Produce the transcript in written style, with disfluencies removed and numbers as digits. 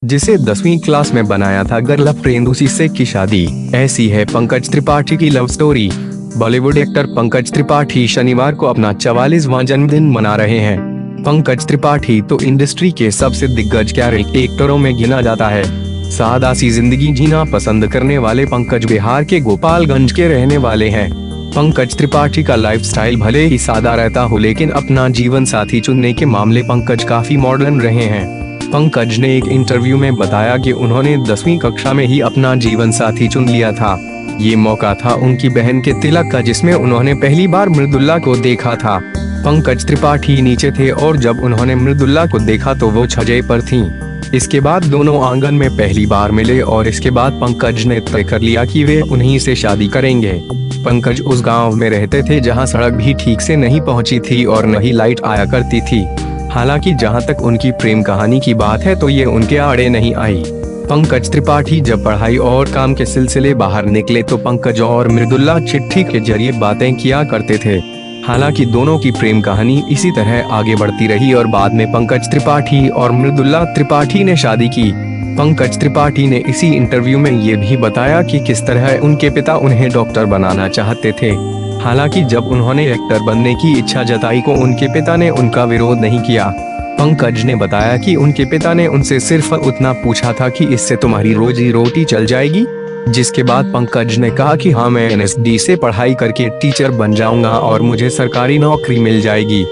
जिसे 10वीं क्लास में बनाया था गर्लफ्रेंड, उसी से की शादी। ऐसी है पंकज त्रिपाठी की love story. Bollywood actor Pankaj Tripathi शनिवार को अपना 44वां जन्मदिन मना रहे हैं। पंकज त्रिपाठी तो इंडस्ट्री के सबसे दिग्गज कैरेक्टर एक्टरों में गिना जाता है। सादा सी जिंदगी जीना पसंद करने वाले पंकज बिहार के गोपालगंज के रहने वाले हैं। पंकज त्रिपाठी का लाइफस्टाइल भले ही सादा रहता हो, लेकिन अपना जीवन साथी चुनने के मामले पंकज काफी मॉडर्न रहे हैं। पंकज ने एक इंटरव्यू में बताया कि उन्होंने 10वीं कक्षा में ही अपना जीवन साथी चुन लिया था। ये मौका था उनकी बहन के तिलक का, जिसमें उन्होंने पहली बार मृदुल्ला को देखा था। पंकज त्रिपाठी नीचे थे और जब उन्होंने मृदुल्ला को देखा तो वो छज्जे पर थीं। इसके बाद दोनों आंगन में पहली बार मिले और इसके बाद पंकज ने तय कर लिया कि वे उन्हीं से शादी करेंगे। पंकज उस गांव में रहते थे जहां सड़क भी ठीक से नहीं पहुंची थी और न ही लाइट आया करती थी। हालांकि जहां तक उनकी प्रेम कहानी की बात है तो ये उनके आड़े नहीं आई। पंकज त्रिपाठी जब पढ़ाई और काम के सिलसिले बाहर निकले तो पंकज और मृदुल्ला चिट्ठी के जरिए बातें किया करते थे। हालांकि दोनों की प्रेम कहानी इसी तरह आगे बढ़ती रही और बाद में पंकज त्रिपाठी और मृदुल्ला त्रिपाठी ने शादी की। पंकज त्रिपाठी ने इसी इंटरव्यू में ये भी बताया कि किस तरह उनके पिता उन्हें डॉक्टर बनाना चाहते थे। हालांकि जब उन्होंने एक्टर बनने की इच्छा जताई तो उनके पिता ने उनका विरोध नहीं किया। पंकज ने बताया कि उनके पिता ने उनसे सिर्फ उतना पूछा था कि इससे तुम्हारी रोजी रोटी चल जाएगी, जिसके बाद पंकज ने कहा कि हाँ, मैं NSD से पढ़ाई करके टीचर बन जाऊंगा और मुझे सरकारी नौकरी मिल जाएगी।